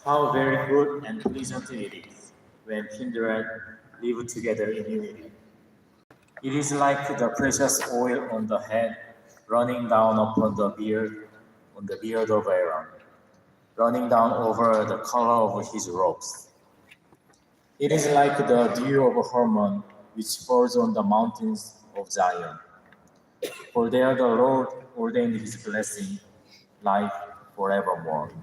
How very good and pleasant it is when kindred live together in unity. It is like the precious oil on the head running down upon the beard, on the beard of Aaron, running down over the collar of his robes. It is like the dew of Hermon which falls on the mountains of Zion. For there the Lord ordained his blessing, life forevermore.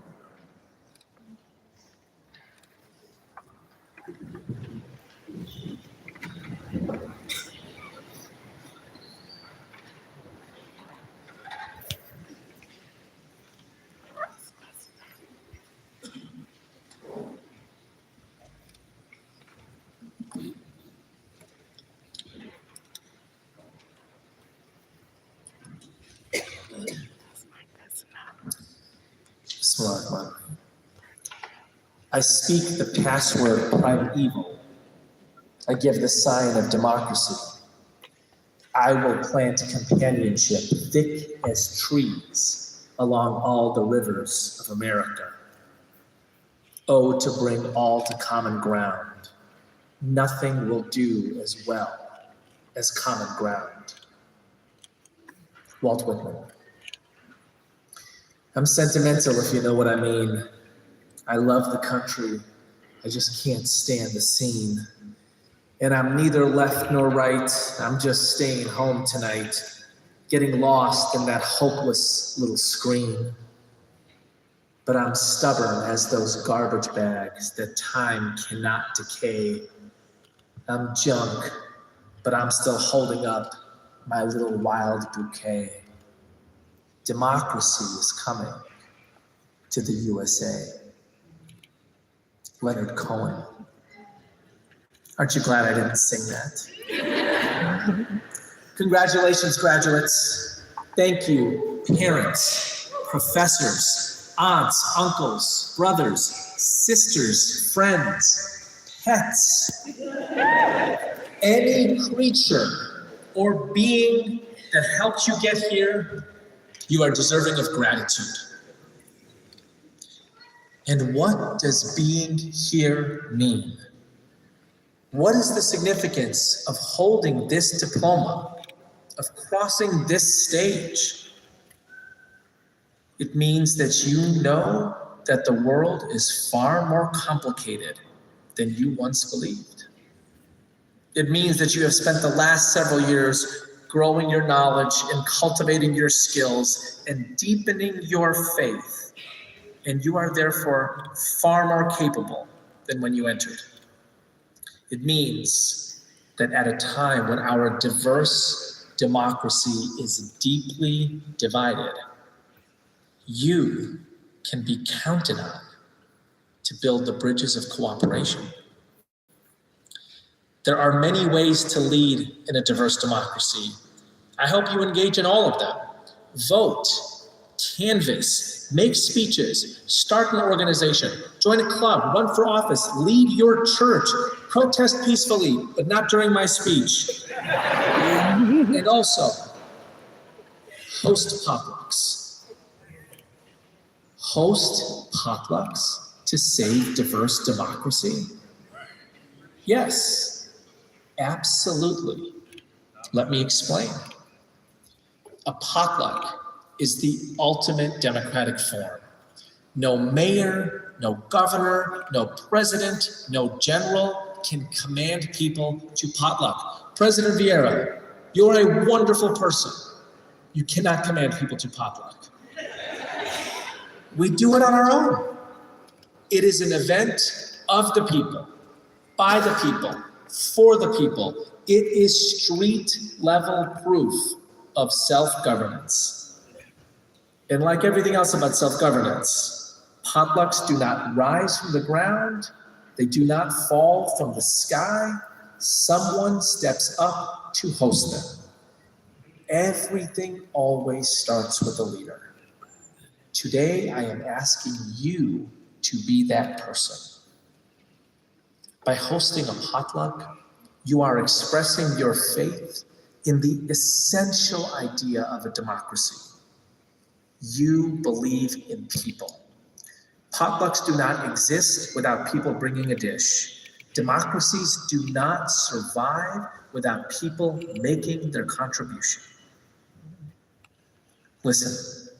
Bismillah. I speak the password primeval. I give the sign of democracy. I will plant companionship thick as trees along all the rivers of America. Oh, to bring all to common ground. Nothing will do as well as common ground. Walt Whitman. I'm sentimental, if you know what I mean. I love the country. I just can't stand the scene. And I'm neither left nor right. I'm just staying home tonight, getting lost in that hopeless little screen. But I'm stubborn as those garbage bags that time cannot decay. I'm junk, but I'm still holding up my little wild bouquet. Democracy is coming to the USA. Leonard Cohen. Aren't you glad I didn't sing that? Congratulations, graduates. Thank you, parents, professors, aunts, uncles, brothers, sisters, friends, pets, any creature or being that helped you get here. You are deserving of gratitude. And what does being here mean? What is the significance of holding this diploma, of crossing this stage? It means that you know that the world is far more complicated than you once believed. It means that you have spent the last several years growing your knowledge and cultivating your skills and deepening your faith. And you are therefore far more capable than when you entered. It means that at a time when our diverse democracy is deeply divided, you can be counted on to build the bridges of cooperation. There are many ways to lead in a diverse democracy. I hope you engage in all of them. Vote, canvass, make speeches, start an organization, join a club, run for office, lead your church, protest peacefully, but not during my speech. And also, host potlucks. Host potlucks to save diverse democracy? Yes. Absolutely. Let me explain. A potluck is the ultimate democratic form. No mayor, no governor, no president, no general can command people to potluck. President Vieira, you're a wonderful person. You cannot command people to potluck. We do it on our own. It is an event of the people, by the people, for the people. It is street level proof of self-governance. And like everything else about self-governance, potlucks do not rise from the ground. They do not fall from the sky. Someone steps up to host them. Everything always starts with a leader. Today, I am asking you to be that person. By hosting a potluck, you are expressing your faith in the essential idea of a democracy. You believe in people. Potlucks do not exist without people bringing a dish. Democracies do not survive without people making their contribution. Listen,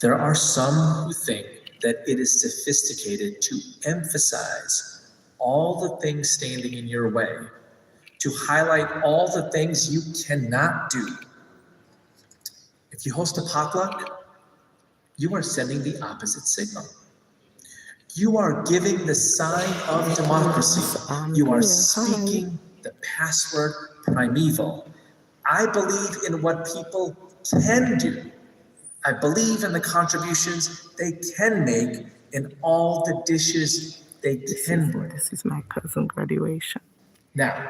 there are some who think that it is sophisticated to emphasize all the things standing in your way, to highlight all the things you cannot do. If you host a potluck, you are sending the opposite signal. You are giving the sign of democracy. You are speaking the password primeval. I believe in what people can do. I believe in the contributions they can make and all the dishes they can bring. This is my cousin's graduation. Now,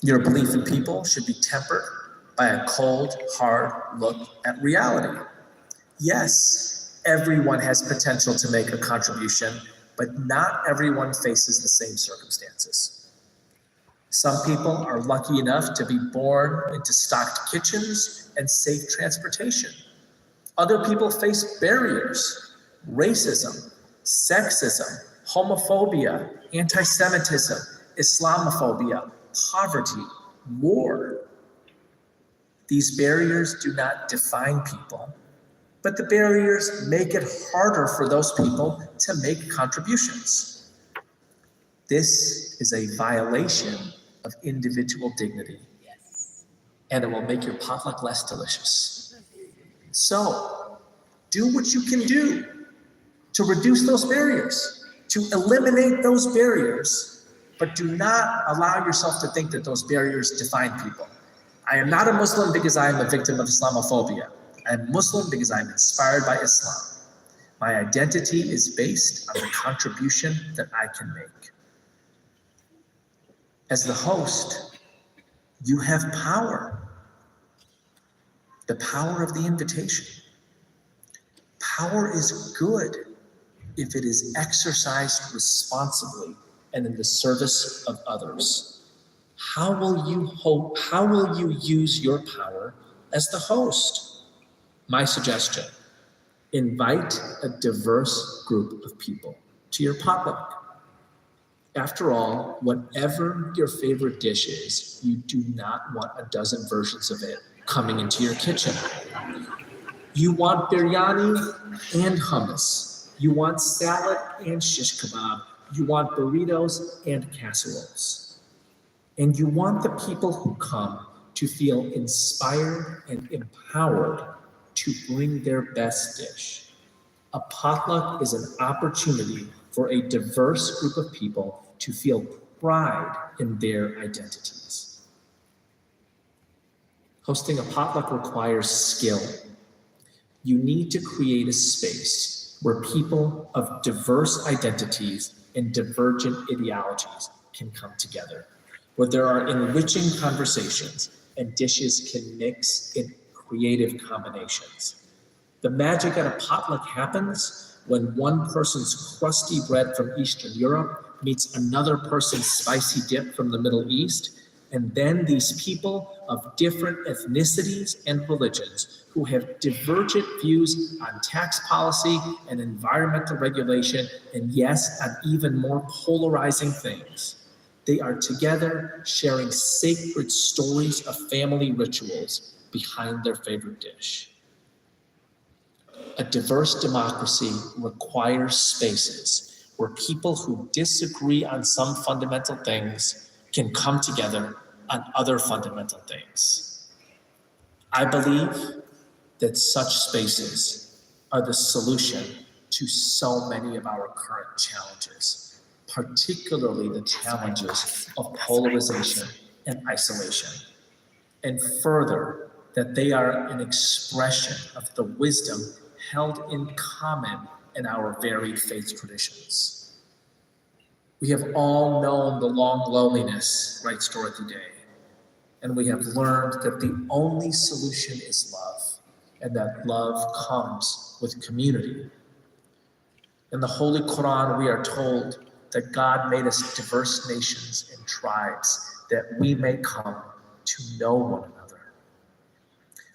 your belief in people should be tempered by a cold, hard look at reality. Yes, everyone has potential to make a contribution, but not everyone faces the same circumstances. Some people are lucky enough to be born into stocked kitchens and safe transportation. Other people face barriers, racism, sexism, homophobia, anti-Semitism, Islamophobia, poverty, war. These barriers do not define people, but the barriers make it harder for those people to make contributions. This is a violation of individual dignity, and it will make your potluck less delicious. So, do what you can do to reduce those barriers, to eliminate those barriers, but do not allow yourself to think that those barriers define people. I am not a Muslim because I am a victim of Islamophobia. I am Muslim because I am inspired by Islam. My identity is based on the contribution that I can make. As the host, you have power. The power of the invitation. Power is good if it is exercised responsibly and in the service of others. How will you use your power as the host? My suggestion, invite a diverse group of people to your potluck. After all, whatever your favorite dish is, you do not want a dozen versions of it coming into your kitchen. You want biryani and hummus. You want salad and shish kebab. You want burritos and casseroles. And you want the people who come to feel inspired and empowered to bring their best dish. A potluck is an opportunity for a diverse group of people to feel pride in their identities. Hosting a potluck requires skill. You need to create a space where people of diverse identities and divergent ideologies can come together, where there are enriching conversations and dishes can mix in creative combinations. The magic at a potluck happens when one person's crusty bread from Eastern Europe meets another person's spicy dip from the Middle East, and then these people of different ethnicities and religions who have divergent views on tax policy and environmental regulation, and yes, on even more polarizing things. They are together sharing sacred stories of family rituals behind their favorite dish. A diverse democracy requires spaces where people who disagree on some fundamental things can come together on other fundamental things. I believe that such spaces are the solution to so many of our current challenges, particularly the challenges of polarization and isolation, and further, that they are an expression of the wisdom held in common in our varied faith traditions. We have all known the long loneliness, writes Dorothy Day, and we have learned that the only solution is love, and that love comes with community. In the Holy Quran, we are told that God made us diverse nations and tribes that we may come to know one another.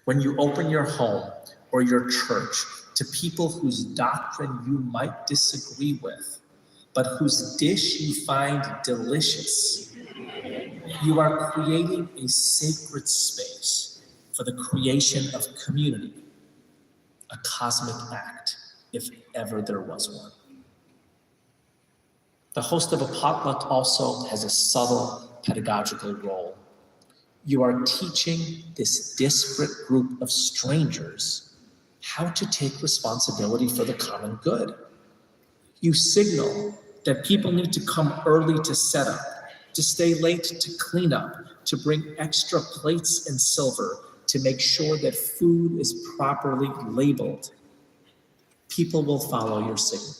When you open your home or your church to people whose doctrine you might disagree with, but whose dish you find delicious. You are creating a sacred space for the creation of community, a cosmic act, if ever there was one. The host of a potluck also has a subtle pedagogical role. You are teaching this disparate group of strangers how to take responsibility for the common good. You signal that people need to come early to set up, to stay late to clean up, to bring extra plates and silver, to make sure that food is properly labeled. People will follow your signal.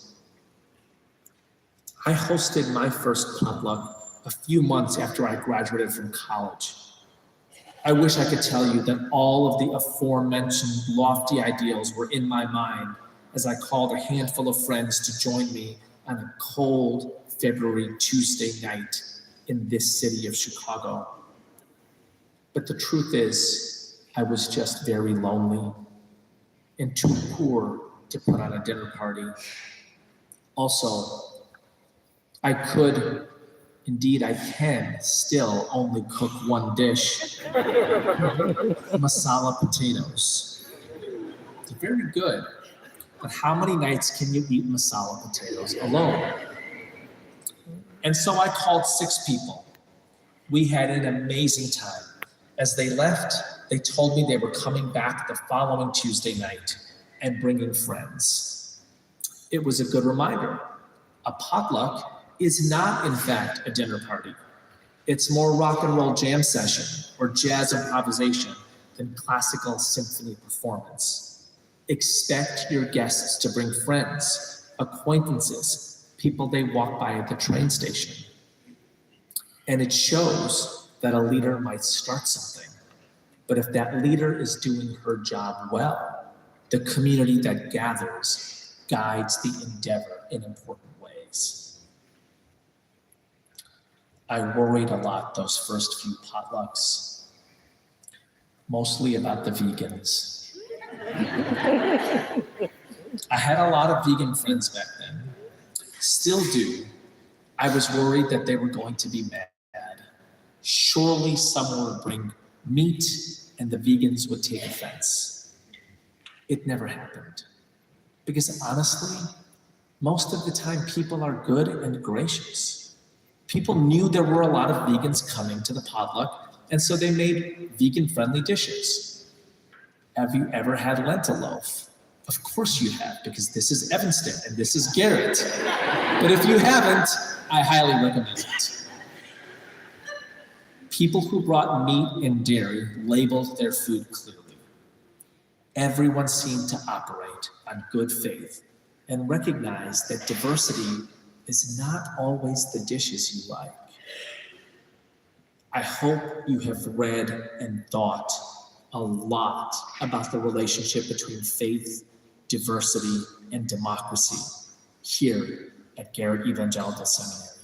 I hosted my first potluck a few months after I graduated from college. I wish I could tell you that all of the aforementioned lofty ideals were in my mind as I called a handful of friends to join me on a cold February Tuesday night in this city of Chicago. But the truth is, I was just very lonely and too poor to put on a dinner party. Also, I could, indeed I can, still only cook one dish. Masala potatoes. They're very good, but how many nights can you eat masala potatoes alone? And so I called 6 people. We had an amazing time. As they left, they told me they were coming back the following Tuesday night and bringing friends. It was a good reminder. A potluck is not, in fact, a dinner party. It's more rock and roll jam session or jazz improvisation than classical symphony performance. Expect your guests to bring friends, acquaintances, people they walk by at the train station. And it shows that a leader might start something, but if that leader is doing her job well, the community that gathers guides the endeavor in important ways. I worried a lot those first few potlucks, mostly about the vegans. I had a lot of vegan friends back then, still do. I was worried that they were going to be mad. Surely someone would bring meat and the vegans would take offense. It never happened. Because honestly, most of the time people are good and gracious. People knew there were a lot of vegans coming to the potluck, and so they made vegan-friendly dishes. Have you ever had lentil loaf? Of course you have, because this is Evanston and this is Garrett. But if you haven't, I highly recommend it. People who brought meat and dairy labeled their food clearly. Everyone seemed to operate on good faith and recognize that diversity is not always the dishes you like. I hope you have read and thought a lot about the relationship between faith, diversity, and democracy here at Garrett Evangelical Seminary.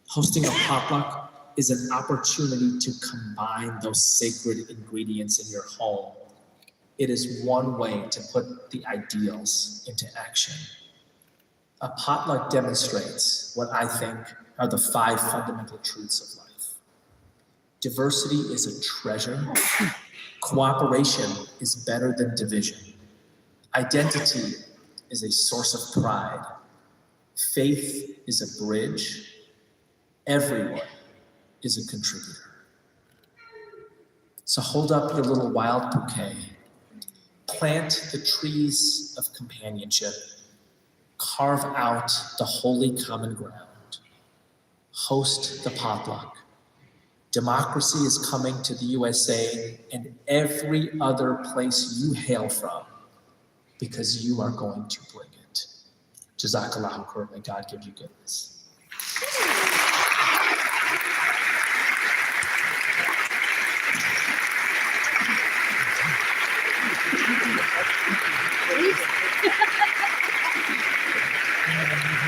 Hosting a potluck is an opportunity to combine those sacred ingredients in your home. It is one way to put the ideals into action. A potluck demonstrates what I think are the 5 fundamental truths of life. Diversity is a treasure. Cooperation is better than division. Identity is a source of pride. Faith is a bridge. Everyone is a contributor. So hold up your little wild bouquet. Plant the trees of companionship. Carve out the holy common ground. Host the potluck. Democracy is coming to the USA and every other place you hail from because you are going to bring it. Jazakallahu khair. May God give you goodness.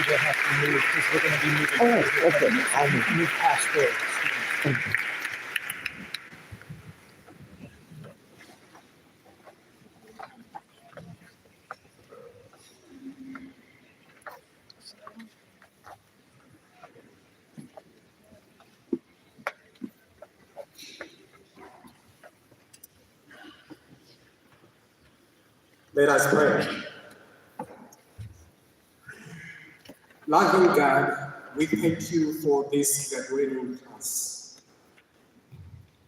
We'll have to move because we're going to be moving. Oh, okay. I'll move past there. Thank you. Let us pray. Loving God, we thank you for this gathering class.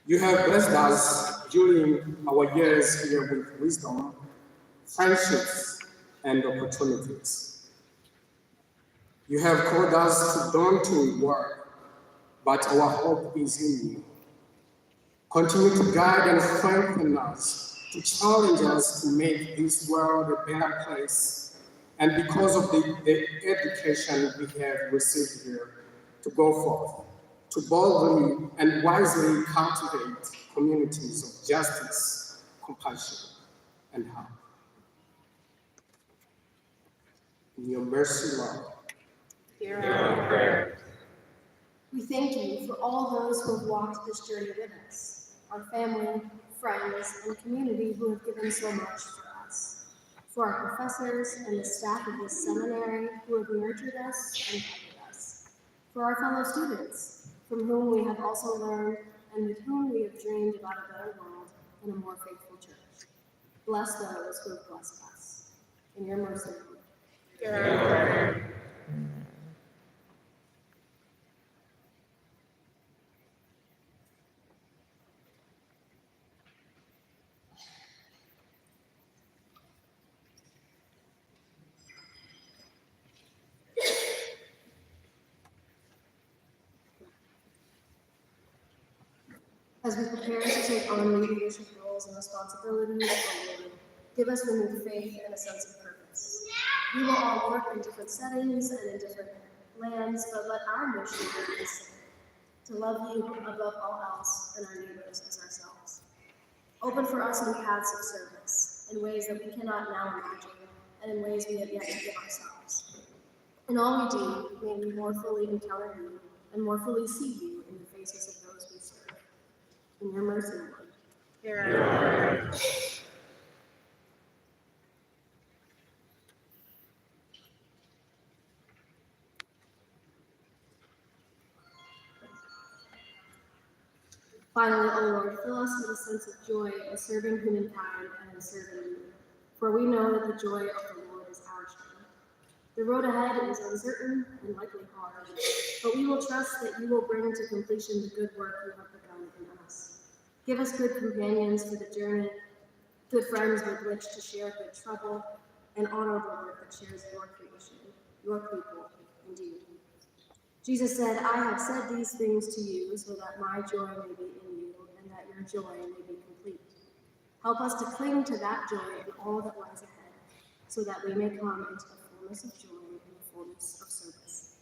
You have blessed us during our years here with wisdom, friendships, and opportunities. You have called us to daunting work, but our hope is in you. Continue to guide and strengthen us, to challenge us to make this world a better place, and because of the education we have received here, to go forth, to boldly and wisely cultivate communities of justice, compassion, and help. In your mercy, Lord. Hear our prayer. We thank you for all those who have walked this journey with us, our family, friends, and community who have given so much for us, for our professors and the staff of this seminary who have nurtured us and guided us, for our fellow students, from whom we have also learned and with whom we have dreamed about a better world and a more faithful church. Bless those who have blessed us. In your mercy, Lord. Hear our prayer. As we prepare to take on new leadership roles and responsibilities, Lord, give us renewed faith and a sense of purpose. We will all work in different settings and in different lands, but let our mission be the same, to love you above all else and our neighbors as ourselves. Open for us new paths of service in ways that we cannot now imagine and in ways we have yet to give ourselves. In all we do, may we more fully encounter you and more fully see you in the faces of those we serve. In your mercy, Lord. Hear our prayer. Finally, O Lord, fill us with a sense of joy in serving humankind and in serving you. For we know that the joy of the Lord is our strength. The road ahead is uncertain and likely hard, but we will trust that you will bring to completion the good work you have begun in us. Give us good companions for the journey, good friends with which to share good trouble, and honorable work that shares your creation, your people, and you. Jesus said, I have said these things to you so that my joy may be in you and that your joy may be complete. Help us to cling to that joy in all that lies ahead, so that we may come into the fullness of joy and the fullness of service.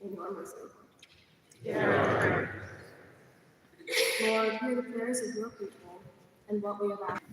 In your mercy, Lord. Lord, hear the prayers of your people and what we have asked.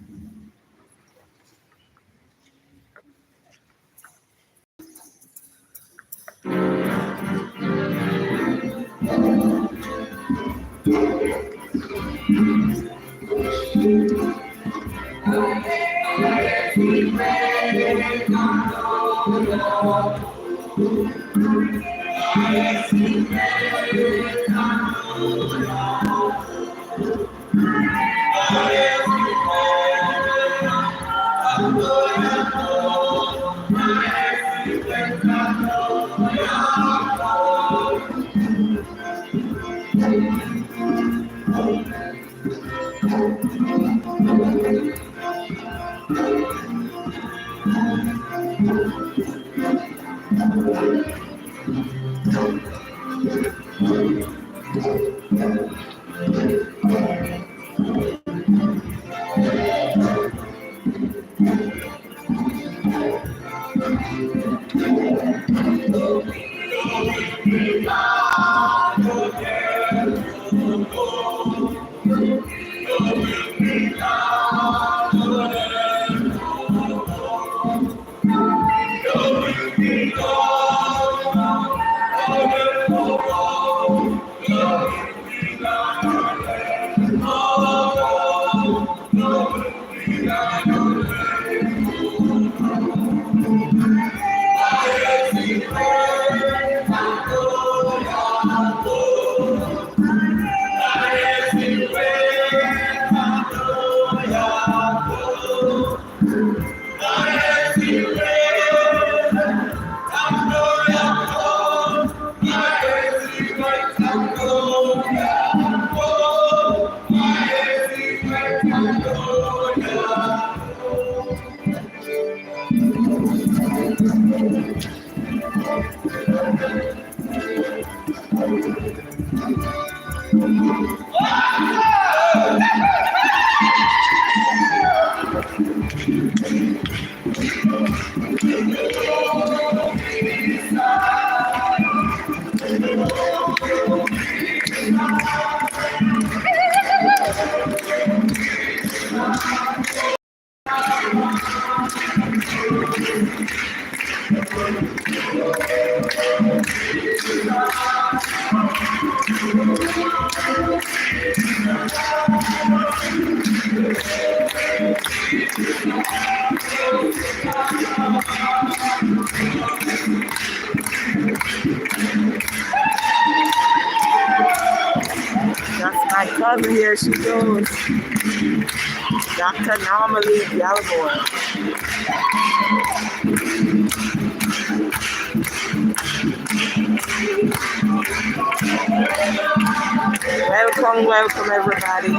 That's my cousin here. She goes. Dr. Normally Gallimore. Welcome, welcome everybody.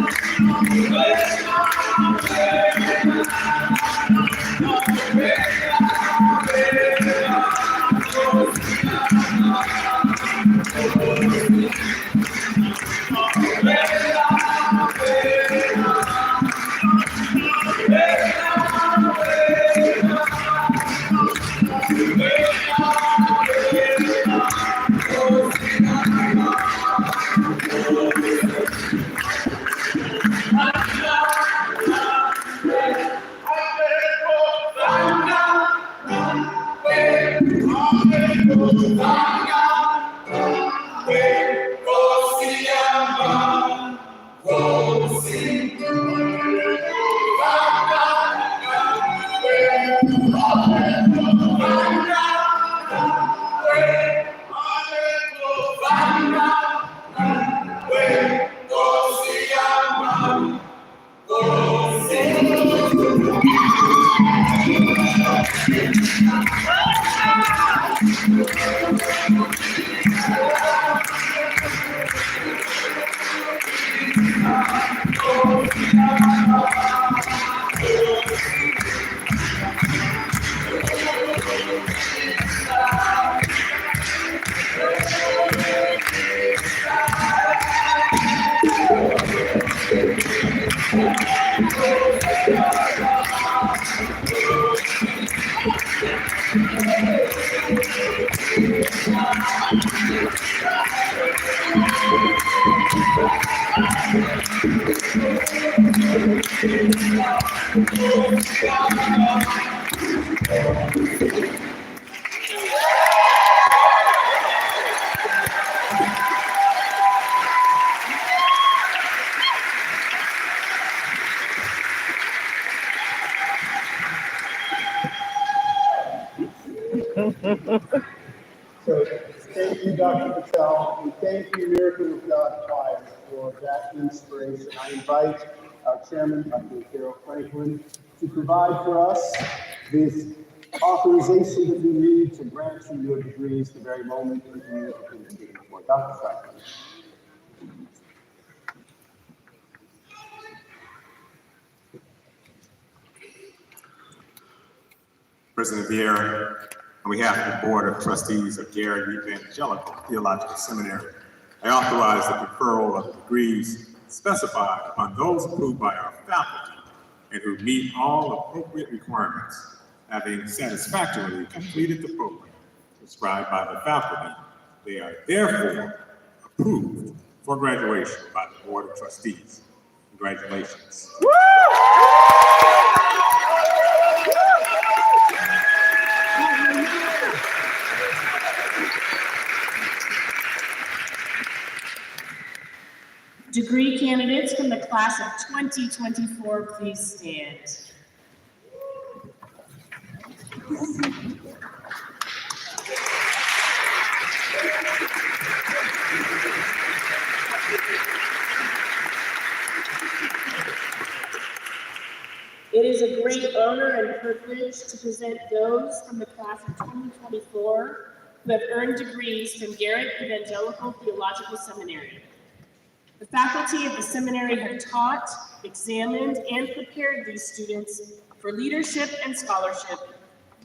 So thank you, Dr. Patel, and thank you, Miracle of God Choir, for that inspiration. I invite our chairman, Dr. Carol Franklin, to provide for us this authorization that we need to grant you your degrees the very moment that you have been speaking for. Dr. Franklin. President Vieira, on behalf of the Board of Trustees of Garrett Evangelical Theological Seminary, I authorize the conferral of the degrees specified upon those approved by our faculty and who meet all appropriate requirements, having satisfactorily completed the program prescribed by the faculty. They are therefore approved for graduation by the Board of Trustees. Congratulations. Degree candidates from the class of 2024, please stand. It is a great honor and privilege to present those from the class of 2024 who have earned degrees from Garrett Evangelical Theological Seminary. The faculty of the seminary have taught, examined, and prepared these students for leadership and scholarship,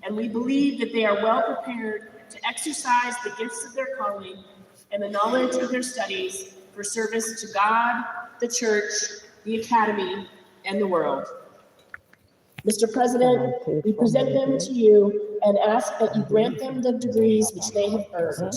and we believe that they are well prepared to exercise the gifts of their calling and the knowledge of their studies for service to God, the church, the academy, and the world. Mr. President, we present them to you and ask that you grant them the degrees which they have earned.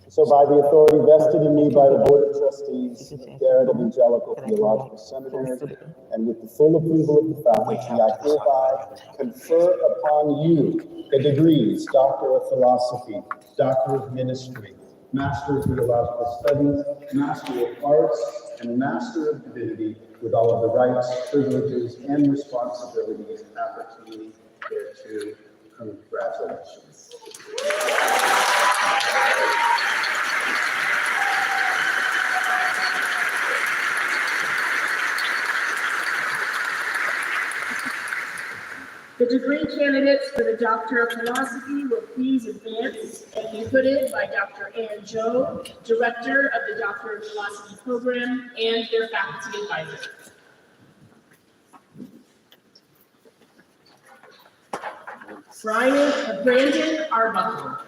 So by the authority vested in me by the Board of Trustees of Garrett Evangelical Theological Seminary, and with the full approval of the faculty, I hereby confer upon you the degrees Doctor of Philosophy, Doctor of Ministry, Master of Theological Studies, Master of Arts, and Master of Divinity, with all of the rights, privileges, and responsibilities appertaining thereto. Congratulations. The degree candidates for the Doctor of Philosophy will please advance and be hooded by Dr. Ann Joe, Director of the Doctor of Philosophy program, and their faculty advisor. Brandon Arbuckle.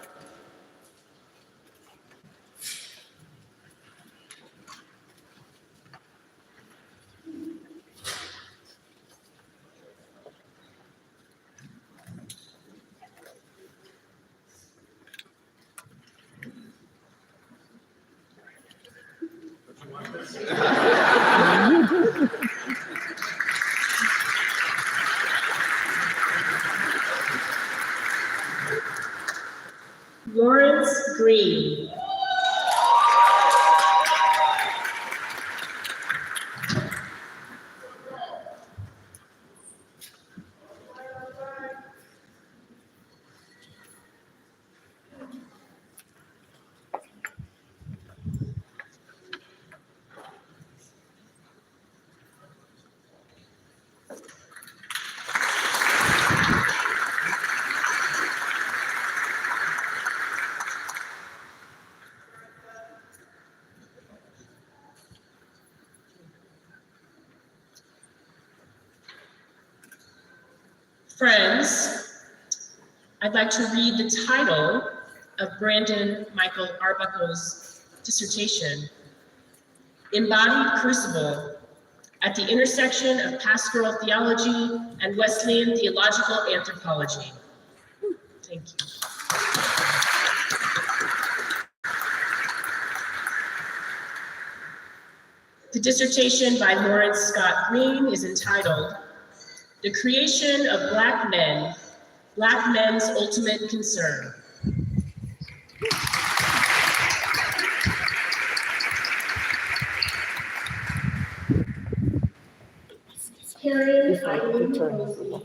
Lawrence Green. Friends, I'd like to read the title of Brandon Michael Arbuckle's dissertation, Embodied Crucible at the Intersection of Pastoral Theology and Wesleyan Theological Anthropology. Thank you. The dissertation by Lawrence Scott Green is entitled, The Creation of Black Men, Black Men's Ultimate Concern. Karen Eileen Posey.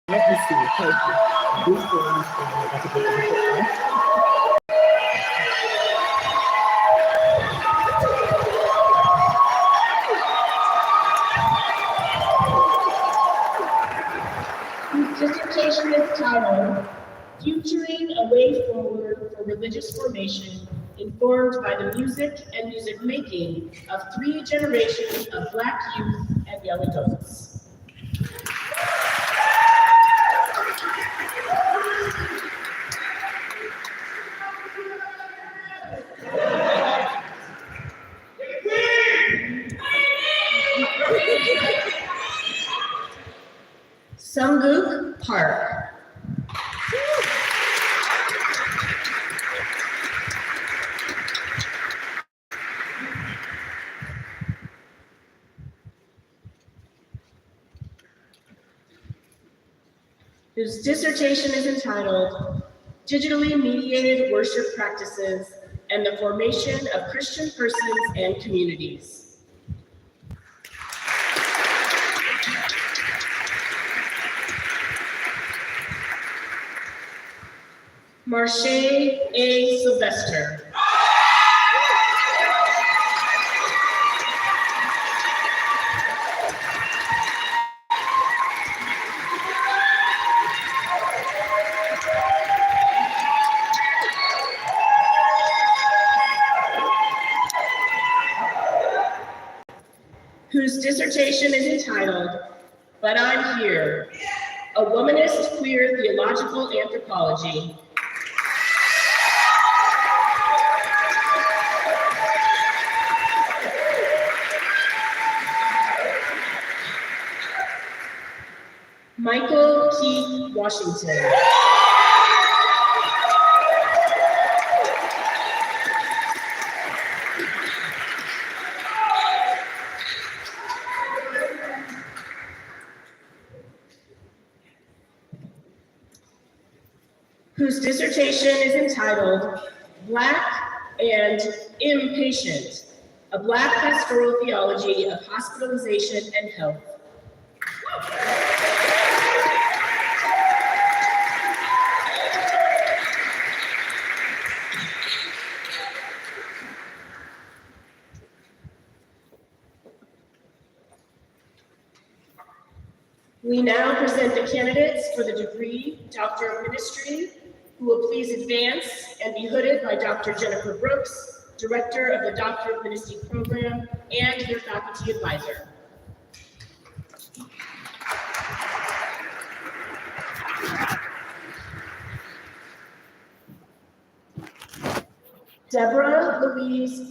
Let me see. Thank you. This one is Dissertation is titled, Futuring a Way Forward for Religious Formation, informed by the music and music making of 3 generations of Black youth and young adults. Sunguk Park. His dissertation is entitled, Digitally Mediated Worship Practices and the Formation of Christian Persons and Communities. Marche A. Sylvester. whose dissertation is entitled, But I'm Here, a Womanist Queer Theological Anthropology. Michael Keith Washington. Whose dissertation is entitled, Black and Impatient, a Black Pastoral Theology of Hospitalization and Health. We now present the candidates for the degree Doctor of Ministry, who will please advance and be hooded by Dr. Jennifer Brooks, Director of the Doctor of Ministry program and their faculty advisor. Deborah Louise